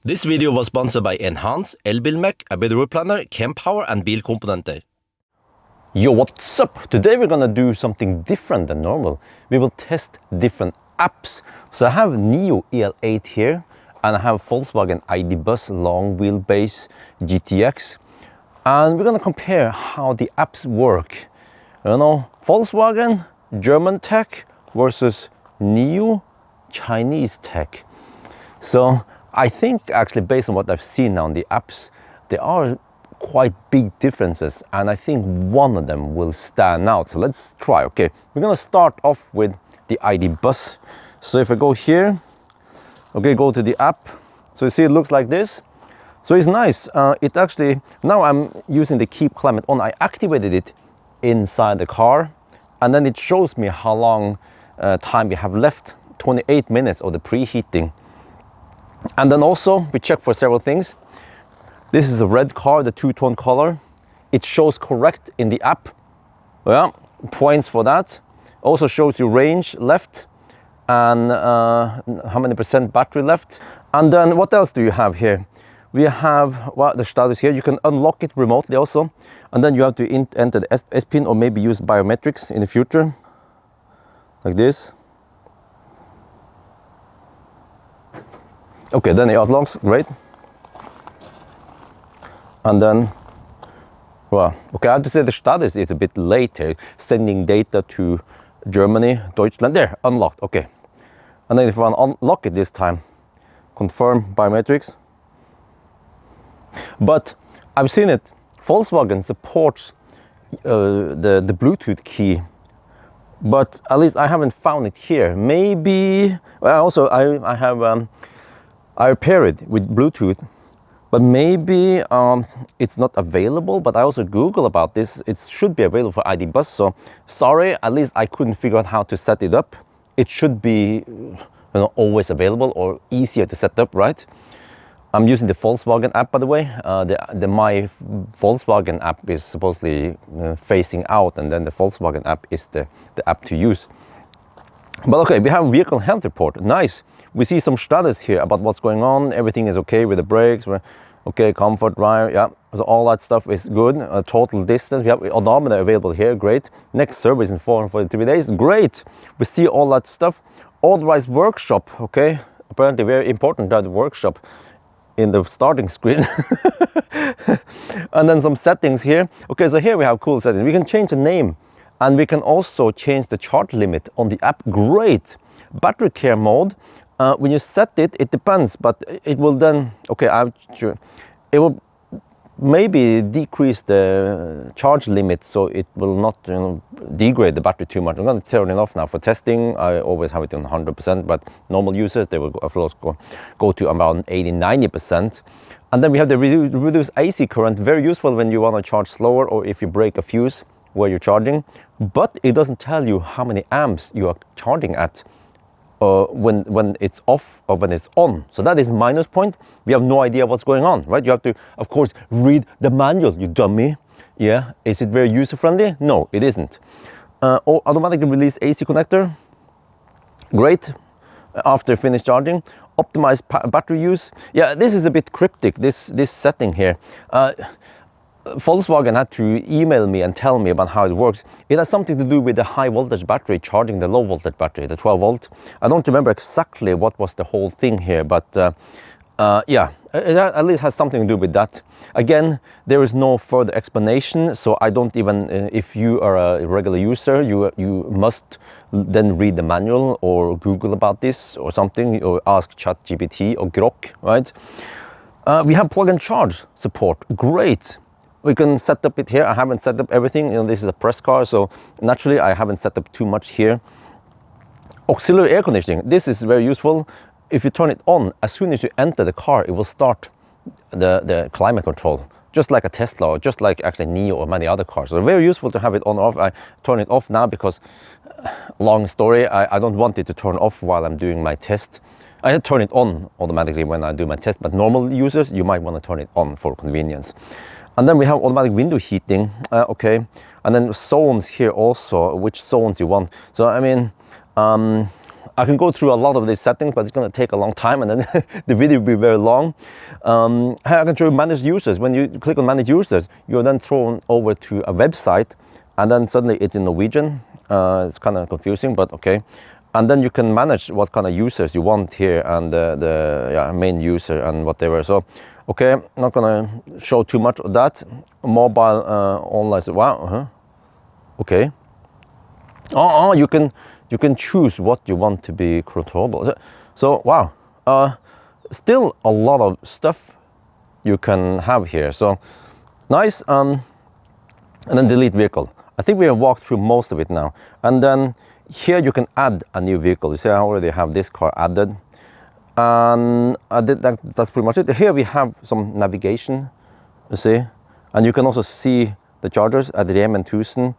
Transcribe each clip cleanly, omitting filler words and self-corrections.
This video was sponsored by Enhance, Elbilmek, ABRP Planner, Kempower and Bilkomponenter. Yo, what's up? Today we're gonna do something different than normal. We will test different apps. So I have NIO E8 here, and I have Volkswagen ID bus long wheelbase GTX, and we're gonna compare how the apps work. You know, Volkswagen German tech versus NIO Chinese tech. So I think actually based on what I've seen now on the apps, there are quite big differences, and I think one of them will stand out. So let's try. Okay, we're gonna start off with the ID bus. So if I go here, okay, go to the app. So you see it looks like this. So it's nice. It actually, now I'm using the keep climate on. I activated it inside the car, and then it shows me how long time we have left, 28 minutes of the preheating. And then also we check for several things. This is a red car, the two-tone color. It shows correct in the app. Yeah, points for that. Also shows you range left and how many percent battery left. And then what else do you have here? We have, well, the status here. You can unlock it remotely also. And then you have to enter the S pin or maybe use biometrics in the future. Like this. Okay, then it unlocks, great. And then, well, okay, I have to say the status is a bit later, sending data to Germany, Deutschland, there, unlocked, okay. And then if I unlock it this time, confirm biometrics. But I've seen it, Volkswagen supports the Bluetooth key, but at least I haven't found it here. Maybe, well, also I have, I pair it with Bluetooth, but maybe it's not available. But I also Google about this. It should be available for ID bus. So sorry, at least I couldn't figure out how to set it up. It should be, you know, always available or easier to set up, right? I'm using the Volkswagen app, by the way. My Volkswagen app is supposedly facing out, and then the Volkswagen app is the app to use. But okay, we have vehicle health report. Nice. We see some status here about what's going on. Everything is okay with the brakes. Okay, comfort, drive, yeah. So all that stuff is good. Total distance, we have odometer available here, great. Next service in 443 days, great. We see all that stuff. Authorized workshop, okay. Apparently very important to have the workshop in the starting screen. And then some settings here. Okay, so here we have cool settings. We can change the name, and we can also change the charge limit on the app, great. Battery care mode. When you set it, it depends, but it will then, okay, it will maybe decrease the charge limit, so it will not, you know, degrade the battery too much. I'm going to turn it off now for testing. I always have it on 100%, but normal users, they will of course go to around 80-90%. And then we have the reduced AC current, very useful when you want to charge slower or if you break a fuse where you're charging, but it doesn't tell you how many amps you are charging at. When it's off or when it's on. So that is minus point. We have no idea what's going on, right? You have to, of course, read the manual, you dummy. Yeah, is it very user-friendly? No, it isn't. Automatically release AC connector. Great. After finish charging. Optimize battery use. Yeah, this is a bit cryptic, this setting here. Volkswagen had to email me and tell me about how it works. It has something to do with the high voltage battery charging the low voltage battery, the 12 volt. I don't remember exactly what was the whole thing here, but yeah, it at least has something to do with that. Again, there is no further explanation, so I don't even, if you are a regular user, you must then read the manual or Google about this or something, or ask ChatGPT or Grok, right? We have plug and charge support, great. We can set up it here. I haven't set up everything. You know, this is a press car, so naturally I haven't set up too much here. Auxiliary air conditioning. This is very useful. If you turn it on, as soon as you enter the car, it will start the climate control, just like a Tesla, or just like actually NIO or many other cars. So very useful to have it on or off. I turn it off now because, long story, I don't want it to turn off while I'm doing my test. I turn it on automatically when I do my test, but normal users, you might want to turn it on for convenience. And then we have automatic window heating, okay. And then zones here also, which zones you want. So I mean, I can go through a lot of these settings, but it's going to take a long time, and then the video will be very long. I can show you manage users. When you click on manage users, you're then thrown over to a website, and then suddenly it's in Norwegian. It's kind of confusing, but okay. And then you can manage what kind of users you want here, and the main user and whatever. So, okay, I'm not gonna show too much of that. Mobile online. Wow. Okay. You can choose what you want to be controllable. So wow. Still a lot of stuff you can have here. So nice. And then delete vehicle. I think we have walked through most of it now. And then here you can add a new vehicle. You see, I already have this car added. And that's pretty much it. Here we have some navigation, you see. And you can also see the chargers at the Remen 1000,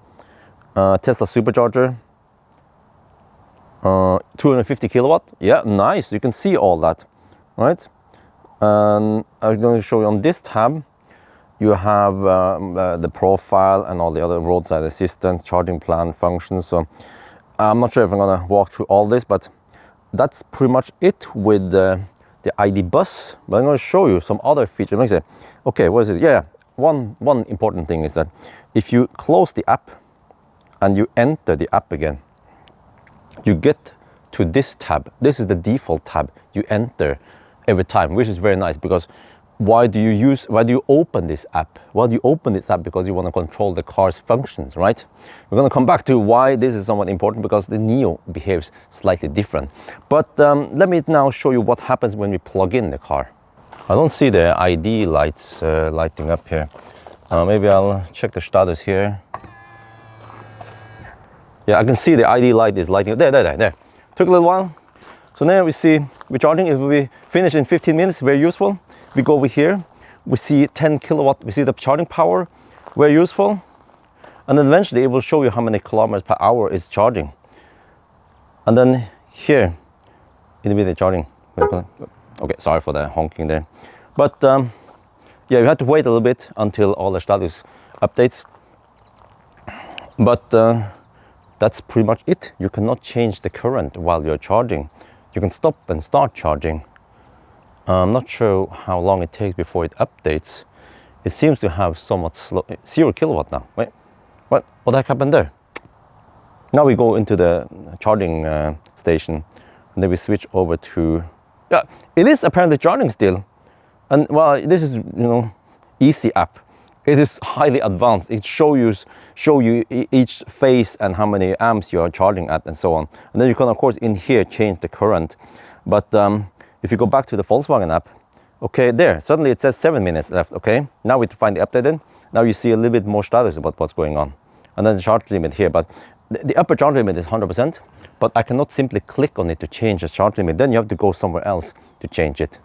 Tesla supercharger, 250 kilowatt. Yeah, nice. You can see all that, right? And I'm going to show you on this tab. You have the profile and all the other roadside assistance, charging plan functions. So I'm not sure if I'm gonna walk through all this, but that's pretty much it with the ID bus. But I'm gonna show you some other features. Let me say, okay, what is it? Yeah, one important thing is that if you close the app and you enter the app again, you get to this tab. This is the default tab you enter every time, which is very nice, because why do you open this app? Well, you open this app because you want to control the car's functions, right? We're going to come back to why this is somewhat important, because the NIO behaves slightly different. But let me now show you what happens when we plug in the car. I don't see the ID lights lighting up here. Maybe I'll check the status here. Yeah, I can see the ID light is lighting up. There. Took a little while. So now we see we're charging. It will be finished in 15 minutes. Very useful. We go over here, we see 10 kilowatt, we see the charging power, very useful. And then eventually it will show you how many kilometers per hour is charging. And then here, immediate charging. Okay, sorry for the honking there. But yeah, you have to wait a little bit until all the status updates. But that's pretty much it. You cannot change the current while you're charging. You can stop and start charging. I'm not sure how long it takes before it updates. It seems to have somewhat slow, 0 kilowatt now. Wait, what the heck happened there? Now we go into the charging station, and then we switch over to, yeah, it is apparently charging still. And well, this is, easy app. It is highly advanced. It show you each phase and how many amps you are charging at and so on. And then you can, of course, in here change the current. But if you go back to the Volkswagen app, okay, there, suddenly it says 7 minutes left, okay? Now we find the updated. Now you see a little bit more status about what's going on. And then the charge limit here, but the upper charge limit is 100%, but I cannot simply click on it to change the charge limit. Then you have to go somewhere else to change it.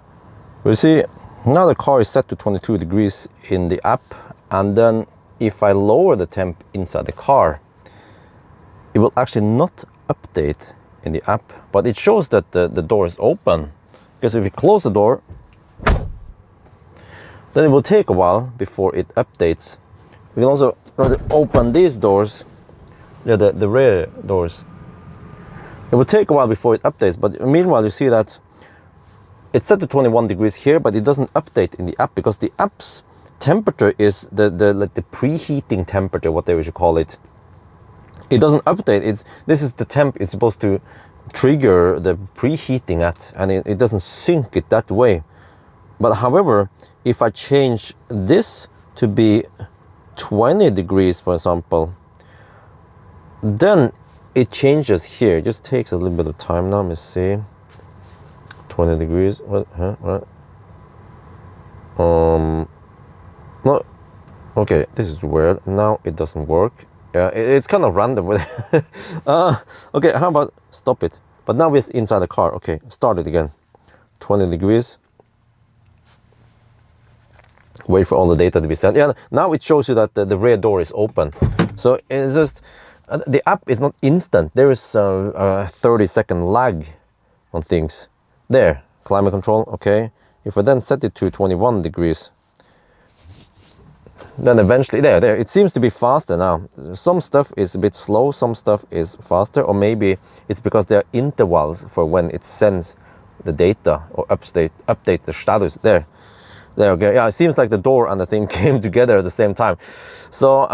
You see, now the car is set to 22 degrees in the app, and then if I lower the temp inside the car, it will actually not update in the app, but it shows that the door is open. Because if you close the door, then it will take a while before it updates. We can also open these doors, the rear doors. It will take a while before it updates, but meanwhile you see that it's set to 21 degrees here, but it doesn't update in the app because the app's temperature is the preheating temperature, whatever you should call it. It doesn't update. This is the temp it's supposed to trigger the preheating at, and it doesn't sync it that way. But however, if I change this to be 20 degrees, for example, then it changes here. It just takes a little bit of time now. Let me see. 20 degrees. What? No. Okay, this is weird. Now it doesn't work. Yeah, it's kind of random. Okay, how about stop it? But now we're inside the car. Okay, start it again. 20 degrees. Wait for all the data to be sent. Yeah, now it shows you that the rear door is open. So it's just, the app is not instant. There is a 30-second lag on things. There, climate control, okay. If I then set it to 21 degrees, then eventually, there, it seems to be faster now. Some stuff is a bit slow, some stuff is faster, or maybe it's because there are intervals for when it sends the data or update the status. There, okay. Yeah, it seems like the door and the thing came together at the same time. So,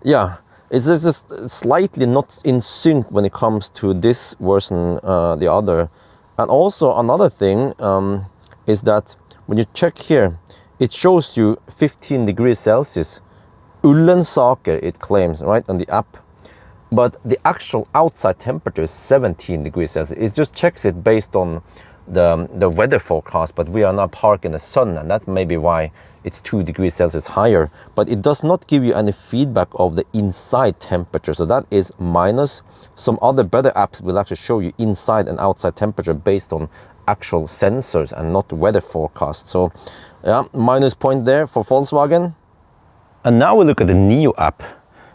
yeah, it's just slightly not in sync when it comes to this version, the other. And also another thing is that when you check here, it shows you 15 degrees Celsius. Ullensaker, it claims, right, on the app. But the actual outside temperature is 17 degrees Celsius. It just checks it based on the weather forecast, but we are now parked in the sun, and that may be why it's 2 degrees Celsius higher. But it does not give you any feedback of the inside temperature, so that is minus. Some other better apps will actually show you inside and outside temperature based on actual sensors and not weather forecast. So yeah, minus point there for Volkswagen. And now we look at the NIO app.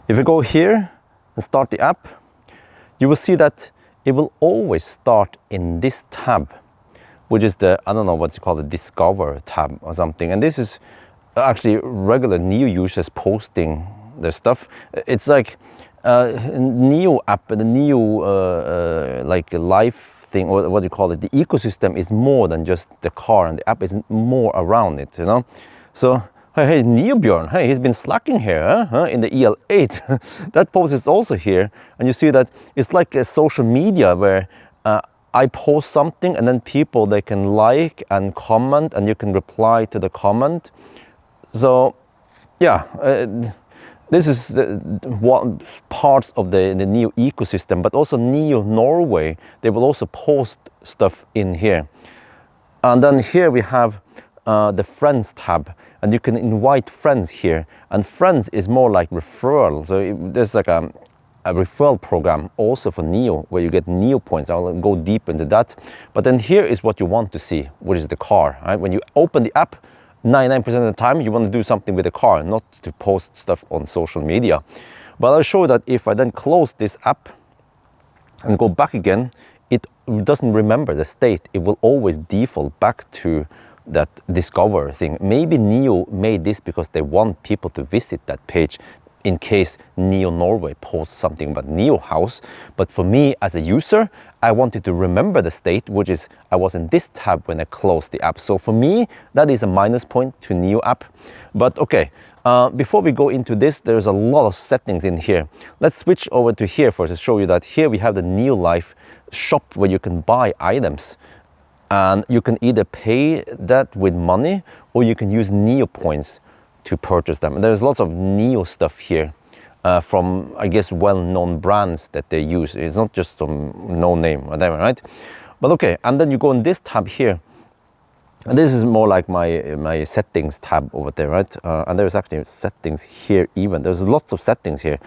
If you go here and start the app, you will see that it will always start in this tab, which is the, I don't know what you call the Discover tab or something. And this is actually regular NIO users posting their stuff. It's like NIO app, the NIO like life thing, or what do you call it, the ecosystem is more than just the car, and the app is more around it, you know. So hey, Bjorn, hey, he's been slacking here, huh? In the E8. That post is also here, and you see that it's like a social media where I post something and then people, they can like and comment, and you can reply to the comment. So yeah, this is one parts of the NIO ecosystem, but also NIO Norway, they will also post stuff in here. And then here we have the Friends tab, and you can invite friends here. And Friends is more like referral. So there's like a referral program also for NIO, where you get NIO points. I'll go deep into that. But then here is what you want to see, which is the car. Right? When you open the app, 99% of the time you want to do something with the car, not to post stuff on social media. But I'll show you that if I then close this app and go back again, it doesn't remember the state. It will always default back to that Discover thing. Maybe NIO made this because they want people to visit that page in case NIO Norway posts something about NIO House. But for me as a user, I wanted to remember the state, which is I was in this tab when I closed the app. So for me, that is a minus point to NIO app. But okay, before we go into this, there's a lot of settings in here. Let's switch over to here first to show you that here we have the NIO Life shop where you can buy items. And you can either pay that with money or you can use NIO points to purchase them. And there's lots of NIO stuff here from, I guess, well-known brands that they use. It's not just some no-name, whatever, right? But okay, and then you go in this tab here. And this is more like my settings tab over there, right? And there's actually settings here even. There's lots of settings here.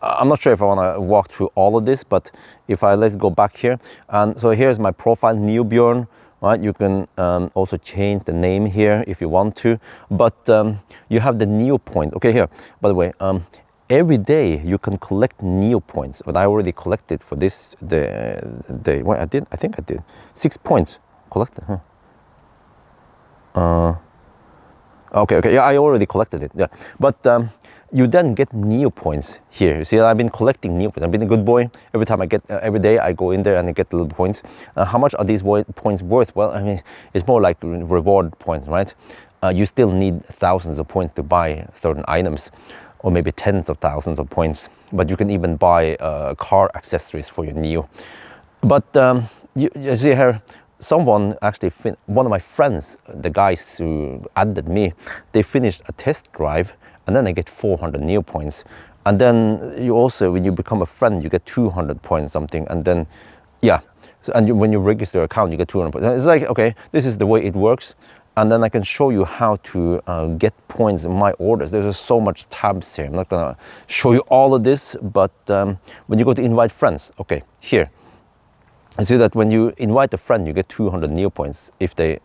I'm not sure if I want to walk through all of this, but if let's go back here. And so here's my profile, Bjorn. Right, you can also change the name here if you want to, but you have the NIO point. Okay, here, by the way, every day you can collect NIO points, but I already collected for this day. Well, I think I did 6 points collected, huh? Okay, yeah, I already collected it, yeah, but you then get NIO points here. You see, I've been collecting NIO points. I've been a good boy. Every time I get, every day I go in there and I get little points. How much are these points worth? Well, I mean, it's more like reward points, right? You still need thousands of points to buy certain items, or maybe tens of thousands of points. But you can even buy car accessories for your NIO. But you see here, someone actually, one of my friends, the guys who added me, they finished a test drive, and then I get 400 NIO points. And then you also, when you become a friend, you get 200 points something. And then, yeah, so, and when you register an account, you get 200 points. It's like, okay, this is the way it works. And then I can show you how to get points in my orders. There's just so much tabs here. I'm not gonna show you all of this, but when you go to invite friends, okay, here. You see that when you invite a friend, you get 200 NIO points if they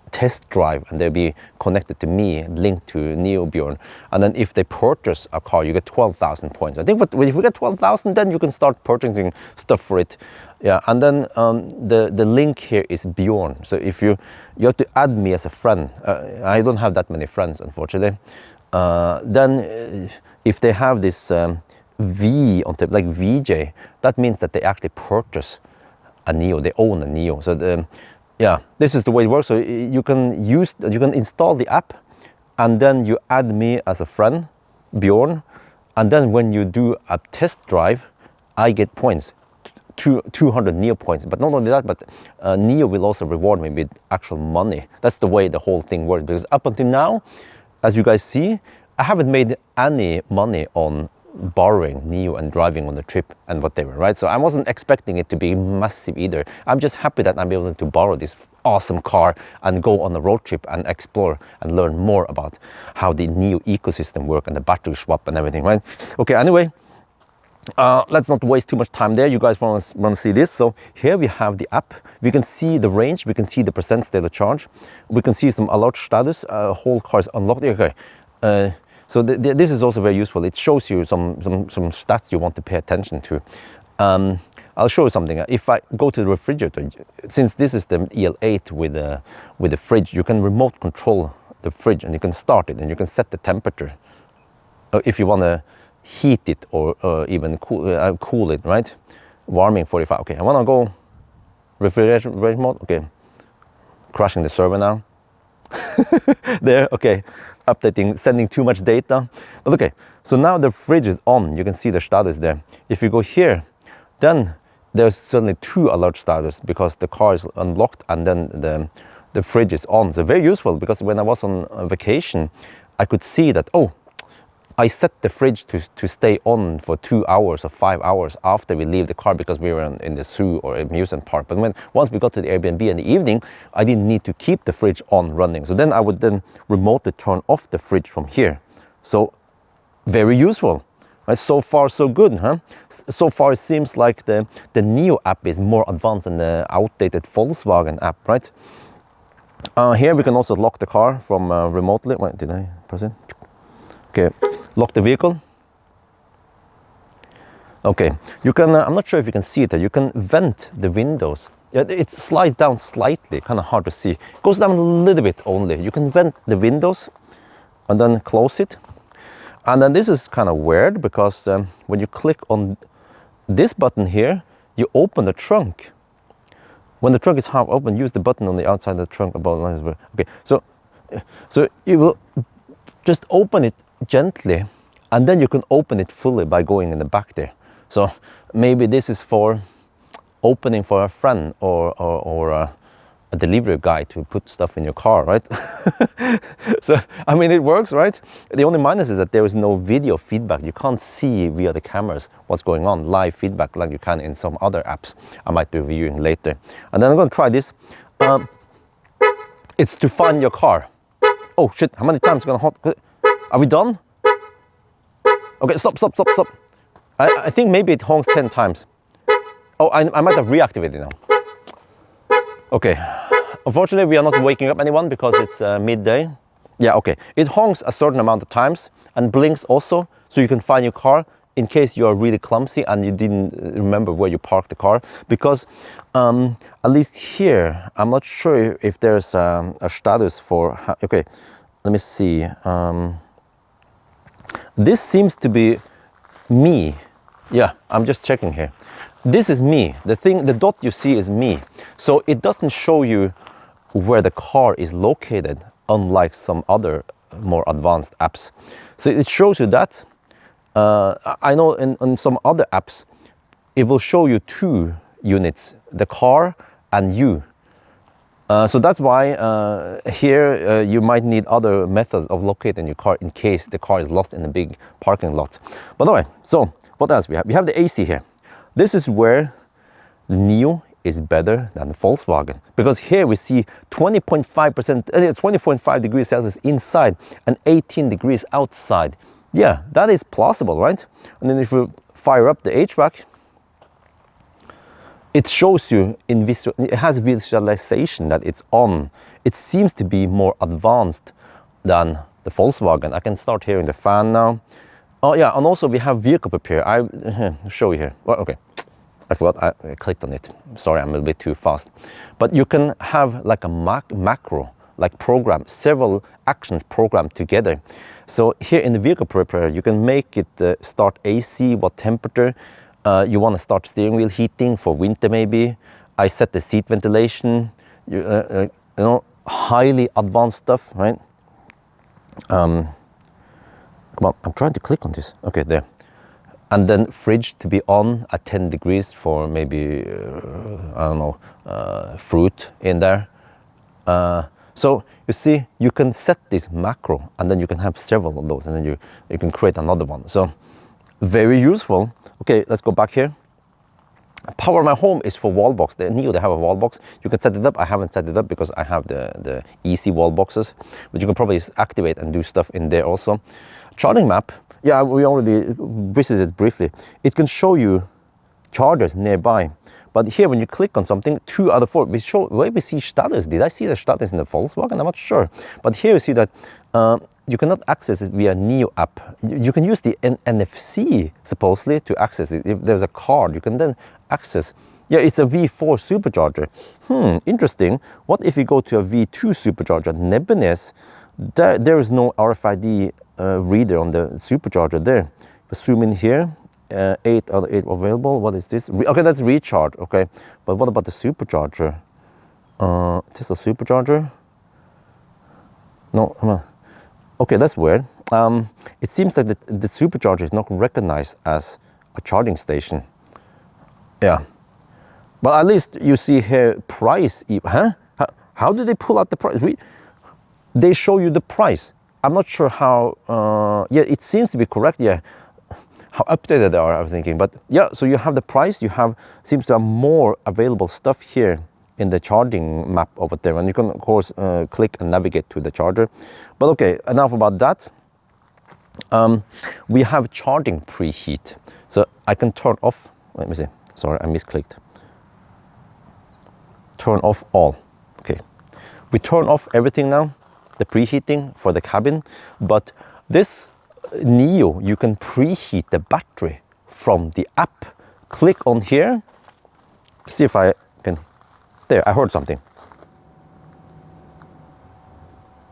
test drive and they'll be connected to me, linked to Bjorn. And then if they purchase a car, you get 12,000 points. I think if we get 12,000, then you can start purchasing stuff for it. Yeah, and then the link here is Bjorn. So if you have to add me as a friend. I don't have that many friends, unfortunately. then if they have this V on top, like VJ, that means that they actually purchase a NIO, they own a NIO. So yeah, this is the way it works. So you can install the app, and then you add me as a friend, Bjorn, and then when you do a test drive, I get points, 200 NIO points. But not only that, but NIO will also reward me with actual money. That's the way the whole thing works, because up until now, as you guys see, I haven't made any money on borrowing NIO and driving on the trip and whatever, right? So I wasn't expecting it to be massive either. I'm just happy that I'm able to borrow this awesome car and go on a road trip and explore and learn more about how the NIO ecosystem work and the battery swap and everything, right? Okay, anyway, let's not waste too much time there. You guys want to see this. So here we have the app. We can see the range. We can see the percent state of charge. We can see some alert status. Whole car is unlocked. Okay. So this is also very useful. It shows you some stats you want to pay attention to. I'll show you something. If I go to the refrigerator, since this is the E8 with the fridge, you can remote control the fridge and you can start it and you can set the temperature if you want to heat it or even cool it, right? Warming 45. Okay, I want to go refrigeration mode. Okay, crashing the server now. There, okay, updating, sending too much data. But okay, so now the fridge is on. You can see the status there. If you go here, then there's suddenly 2 alert status because the car is unlocked and then the fridge is on. So very useful, because when I was on vacation, I could see that, oh, I set the fridge to stay on for 2 hours or 5 hours after we leave the car because we were in the zoo or amusement park. But once we got to the Airbnb in the evening, I didn't need to keep the fridge on running. So then I would then remotely turn off the fridge from here. So very useful. Right? So far so good, huh? So far it seems like the NIO app is more advanced than the outdated Volkswagen app, right? Here we can also lock the car from remotely. Wait, did I press it? Okay. Lock the vehicle. Okay, you can, I'm not sure if you can see it, you can vent the windows. Yeah, it slides down slightly, kind of hard to see. It goes down a little bit only. You can vent the windows and then close it. And then this is kind of weird because when you click on this button here, you open the trunk. When the trunk is half open, use the button on the outside of the trunk above. Okay, so you will just open it gently, and then you can open it fully by going in the back there. So maybe this is for opening for a friend or a delivery guy to put stuff in your car, right? So I mean, it works, right? The only minus is that there is no video feedback. You can't see via the cameras what's going on, live feedback like you can in some other apps I might be reviewing later. And then I'm going to try this. It's to find your car. Oh shit, how many times gonna are we done? Okay, stop. I think maybe it honks 10 times. Oh, I might have reactivated now. Okay, unfortunately we are not waking up anyone because it's midday. Yeah, okay, it honks a certain amount of times and blinks also, so you can find your car in case you are really clumsy and you didn't remember where you parked the car. Because at least here, I'm not sure if there's a status for, okay, let me see. This seems to be me. Yeah, I'm just checking here. This is me. The dot you see is me. So it doesn't show you where the car is located, unlike some other more advanced apps. So it shows you that. I know in some other apps, it will show you 2 units, the car and you. So that's why here you might need other methods of locating your car in case the car is lost in a big parking lot. But anyway, so what else we have? We have the AC here. This is where the NIO is better than the Volkswagen, because here we see 20.5 degrees Celsius inside and 18 degrees outside. Yeah, that is plausible, right? And then if you fire up the HVAC, it shows you it has visualization that it's on. It seems to be more advanced than the Volkswagen. I can start hearing the fan now. Oh yeah, and also we have vehicle prepare. I'll show you here. Well, okay, I forgot, I clicked on it. Sorry, I'm a little bit too fast. But you can have like a macro like programmed, several actions programmed together. So here in the vehicle preparator, you can make it start AC, what temperature. You want to start steering wheel heating for winter maybe. I set the seat ventilation, you know, highly advanced stuff, right? Come on, I'm trying to click on this. Okay, there. And then fridge to be on at 10 degrees for maybe, I don't know, fruit in there. So you see, you can set this macro and then you can have several of those and then you can create another one. So very useful. Okay, let's go back here. Power my home is for wall box. The NIO, they have a wall box. You can set it up. I haven't set it up because I have the easy wall boxes, but you can probably activate and do stuff in there also. Charging map. Yeah, we already visited briefly. It can show you chargers nearby. But here, when you click on something, 2 out of 4, where we see status. Did I see the status in the Volkswagen? I'm not sure. But here you see that you cannot access it via NIO app. You can use the NFC, supposedly, to access it. If there's a card, you can then access. Yeah, it's a V4 supercharger. Interesting. What if you go to a V2 supercharger? Nebeness, there is no RFID reader on the supercharger there. Zoom in here, 8 out of 8 available. What is this? Okay, that's recharge. Okay, but what about the supercharger? Tesla supercharger? No, come on. Okay, that's weird. It seems like the supercharger is not recognized as a charging station. Yeah, but at least you see here price. Huh? How do they pull out the price? They show you the price. I'm not sure how, yeah, it seems to be correct, yeah, how updated they are, I was thinking. But yeah, so you have the price, seems to have more available stuff here in the charging map over there. And you can, of course, click and navigate to the charger. But okay, enough about that. We have charging preheat. So I can turn off, let me see, sorry, I misclicked. Turn off all, okay. We turn off everything now. The preheating for the cabin, but this NIO, you can preheat the battery from the app. Click on here, see if I can, there, I heard something.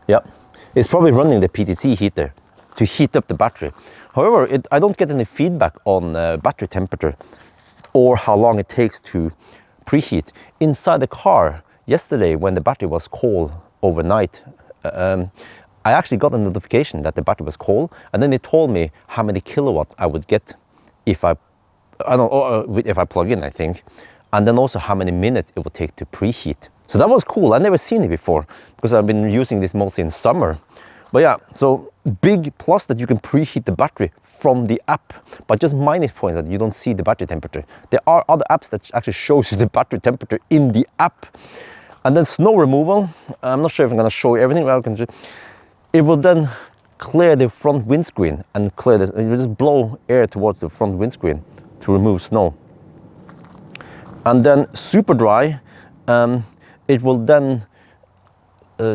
Yep, it's probably running the PTC heater to heat up the battery. However, I don't get any feedback on battery temperature or how long it takes to preheat. Inside the car, yesterday when the battery was cold overnight, I actually got a notification that the battery was cold, and then it told me how many kilowatt I would get if I plug in, I think, and then also how many minutes it would take to preheat. So that was cool. I've never seen it before because I've been using this mostly in summer. But yeah, so big plus that you can preheat the battery from the app, but just minus point that you don't see the battery temperature. There are other apps that actually shows you the battery temperature in the app. And then snow removal, I'm not sure if I'm gonna show you everything, but it will then clear the front windscreen and clear this, it will just blow air towards the front windscreen to remove snow. And then super dry, it will then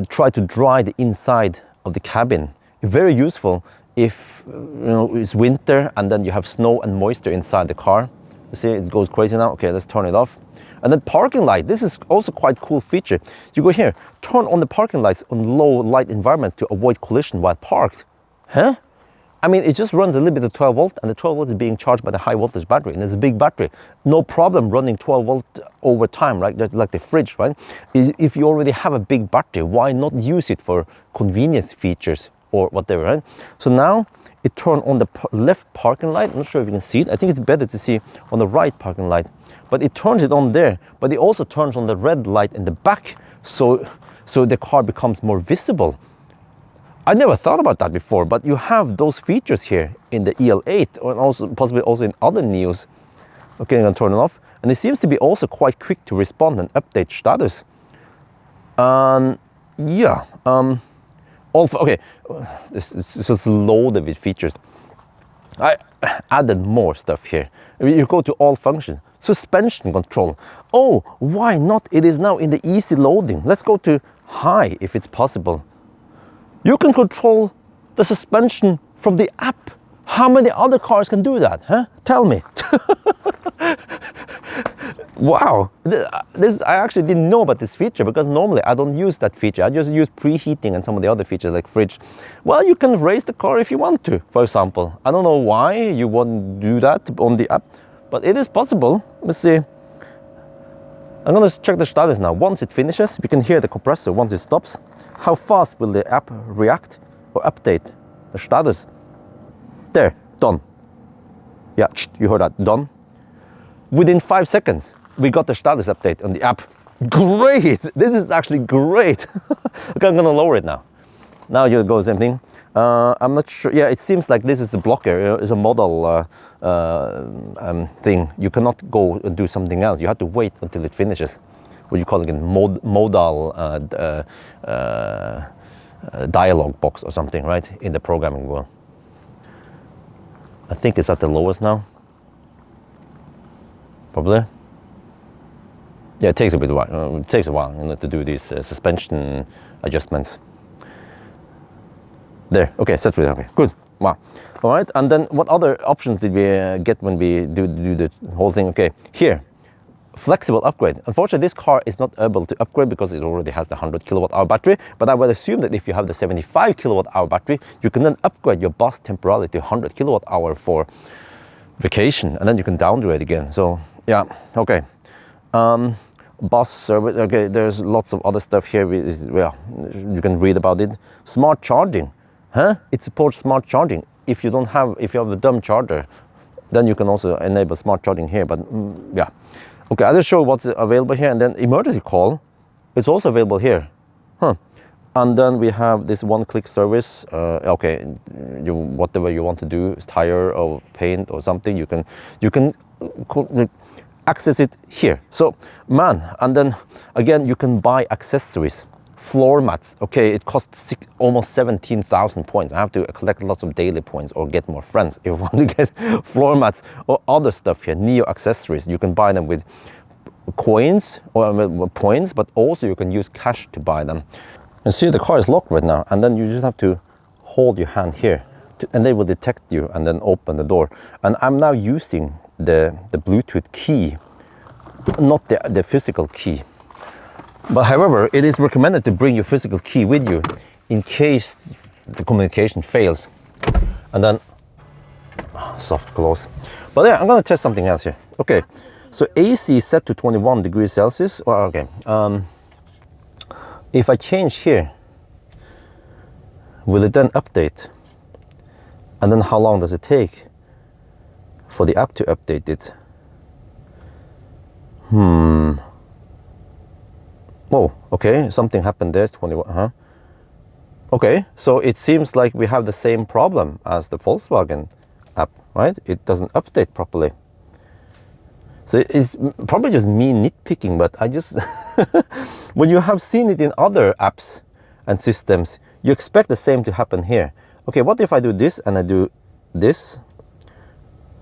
try to dry the inside of the cabin. Very useful if it's winter and then you have snow and moisture inside the car. You see it goes crazy now. Okay, let's turn it off. And then parking light, this is also quite cool feature. You go here, turn on the parking lights on low light environments to avoid collision while parked. Huh? I mean, it just runs a little bit of 12 volt and the 12 volt is being charged by the high voltage battery, and it's a big battery. No problem running 12 volt over time, right? Just like the fridge, right? If you already have a big battery, why not use it for convenience features or whatever, right? So now it turned on the left parking light. I'm not sure if you can see it. I think it's better to see on the right parking light. But it turns it on there, but it also turns on the red light in the back, so the car becomes more visible. I never thought about that before, but you have those features here in the E8, or also possibly also in other NIOs. Okay, I'm gonna turn it off. And it seems to be also quite quick to respond and update status. Yeah, okay, this is just loaded with features. I added more stuff here. You go to all functions. Suspension control. Oh, why not? It is now in the easy loading. Let's go to high if it's possible. You can control the suspension from the app. How many other cars can do that? Huh? Tell me. Wow, this I actually didn't know about this feature, because normally I don't use that feature. I just use preheating and some of the other features like fridge. Well, you can raise the car if you want to, for example. I don't know why you wouldn't do that on the app, but it is possible. Let's see. I'm gonna check the status now. Once it finishes, we can hear the compressor once it stops. How fast will the app react or update the status? There, done. Yeah, you heard that, done. Within 5 seconds, we got the status update on the app. Great, this is actually great. Okay, I'm gonna lower it now. Now you go same thing. I'm not sure, yeah, it seems like this is a blocker, it's a model thing. You cannot go and do something else. You have to wait until it finishes. What you call it again, modal dialog box or something, right? In the programming world. I think it's at the lowest now. Probably. Yeah, it takes a bit of while. It takes a while, you know, to do these suspension adjustments. There. Okay, set with it. Okay, good. Wow. All right. And then what other options did we get when we do the whole thing? Okay, here, flexible upgrade. Unfortunately, this car is not able to upgrade because it already has the 100 kilowatt hour battery. But I would assume that if you have the 75 kilowatt hour battery, you can then upgrade your bus temporarily to 100 kilowatt hour for vacation, and then you can downgrade again. So yeah, okay. Bus service. Okay, there's lots of other stuff here. Well, you can read about it. Smart charging. Huh? It supports smart charging. If you have the dumb charger, then you can also enable smart charging here. But yeah, okay. I'll just show what's available here, and then emergency call is also available here. Huh? And then we have this one-click service. Okay, whatever you want to do, tire or paint or something, you can access it here. So man, and then again you can buy accessories. Floor mats, okay, it costs almost 17,000 points. I have to collect lots of daily points or get more friends if I want to get floor mats or other stuff here. NIO accessories, you can buy them with coins or points, but also you can use cash to buy them. And see, the car is locked right now, and then you just have to hold your hand here, and they will detect you and then open the door. And I'm now using the Bluetooth key, not the physical key. But however, it is recommended to bring your physical key with you in case the communication fails. And then, soft close. But yeah, I'm gonna test something else here. Okay, so AC is set to 21 degrees Celsius. Well, okay, if I change here, will it then update? And then how long does it take for the app to update it? Oh, okay, something happened there, 21, huh? Okay, so it seems like we have the same problem as the Volkswagen app, right? It doesn't update properly. So it's probably just me nitpicking, but I just, when you have seen it in other apps and systems, you expect the same to happen here. Okay, what if I do this and I do this,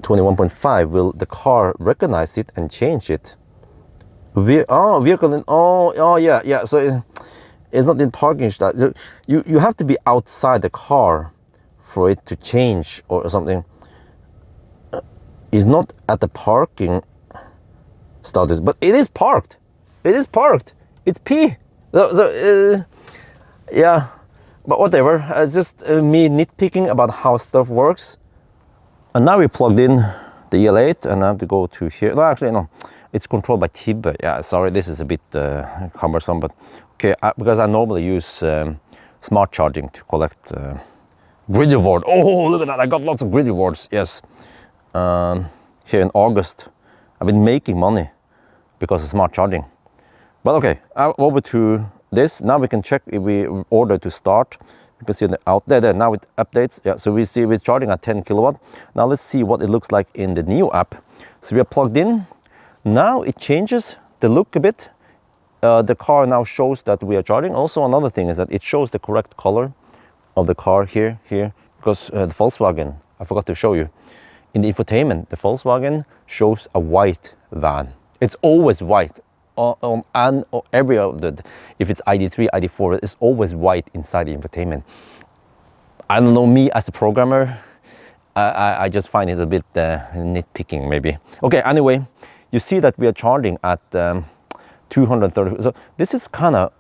21.5, will the car recognize it and change it? Vehicle in, yeah, so it's not in parking style. You have to be outside the car for it to change or something. It's not at the parking status, but it is parked. It is parked. It's P. Yeah, but whatever. It's just me nitpicking about how stuff works. And now we plugged in the E8, and I have to go to here. No, actually, no. It's controlled by Tibber. Yeah, sorry, this is a bit cumbersome, but okay, because I normally use smart charging to collect grid reward. Oh, look at that! I got lots of grid rewards. Yes, here in August, I've been making money because of smart charging. But okay, over to this. Now we can check if we order to start. You can see it out there. Now it updates. Yeah, so we see we're charging at 10 kilowatt. Now let's see what it looks like in the NIO app. So we are plugged in. Now it changes the look a bit. The car now shows that we are charging. Also, another thing is that it shows the correct color of the car here, because the Volkswagen, I forgot to show you. In the infotainment, the Volkswagen shows a white van. It's always white. And every other, if it's ID3, ID4, it's always white inside the infotainment. I don't know, me as a programmer, I just find it a bit nitpicking maybe. Okay, anyway, you see that we are charging at 230. So this is kind of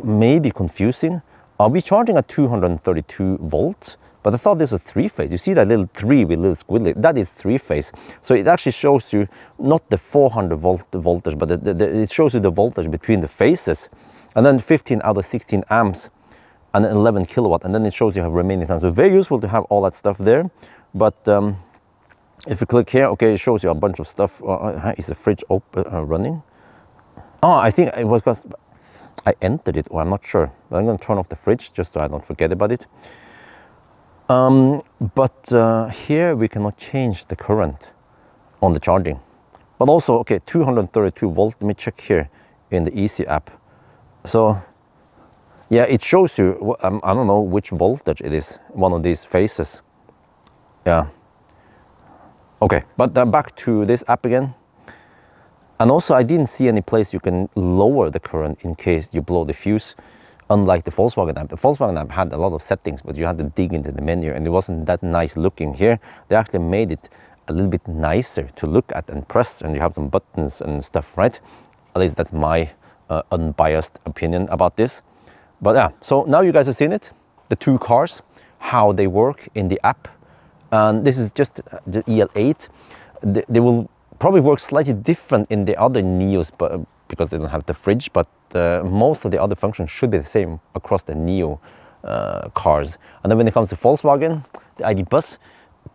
maybe confusing. Are we charging at 232 volts? But I thought this was three-phase. You see that little 3 with little squiggly? That is three-phase. So it actually shows you not the 400 volt voltage, but it shows you the voltage between the phases. And then 15 out of 16 amps and then 11 kilowatt. And then it shows you have remaining time. So very useful to have all that stuff there. But if you click here, okay, it shows you a bunch of stuff. Is the fridge open, running? Oh, I think it was because I entered it, or I'm not sure. But I'm going to turn off the fridge just so I don't forget about it. But here we cannot change the current on the charging. But also, okay, 232 volt. Let me check here in the Easy app. So, yeah, it shows you, I don't know which voltage it is, one of these phases. Yeah. Okay, but back to this app again. And also, I didn't see any place you can lower the current in case you blow the fuse. Unlike the Volkswagen app. The Volkswagen app had a lot of settings, but you had to dig into the menu and it wasn't that nice looking. Here, they actually made it a little bit nicer to look at and press, and you have some buttons and stuff, right? At least that's my unbiased opinion about this. But yeah, so now you guys have seen it, the two cars, how they work in the app. And this is just the E8. They will probably work slightly different in the other NIOs, but because they don't have the fridge, but most of the other functions should be the same across the NIO cars. And then when it comes to Volkswagen, the ID Bus,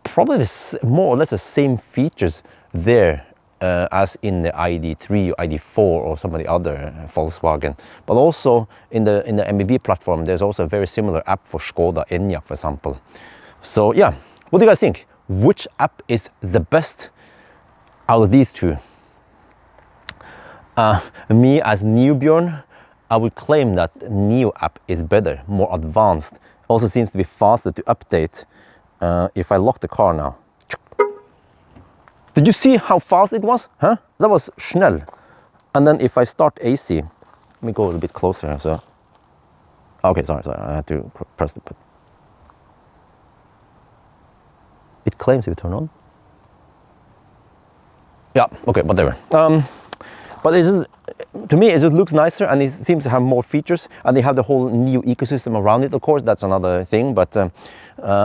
probably more or less the same features there as in the ID3 or ID4 or some of the other Volkswagen. But also in the MBB platform, there's also a very similar app for Skoda Enyaq, for example. So yeah, what do you guys think? Which app is the best out of these two? Me as new Bjorn, I would claim that NIO app is better, more advanced. Also seems to be faster to update. If I lock the car now. Did you see how fast it was? Huh? That was schnell. And then if I start AC, let me go a little bit closer. So, okay, sorry, I had to press the button. It claims to turn on. Yeah, okay, whatever. But it's just, to me, it just looks nicer and it seems to have more features, and they have the whole NIO ecosystem around it, of course, that's another thing. But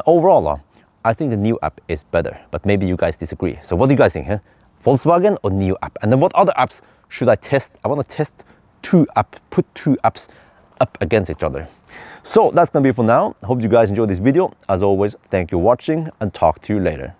overall, I think the NIO app is better, but maybe you guys disagree. So what do you guys think? Huh? Volkswagen or NIO app? And then what other apps should I test? I want to test put two apps up against each other. So that's gonna be it for now. Hope you guys enjoyed this video. As always, thank you for watching and talk to you later.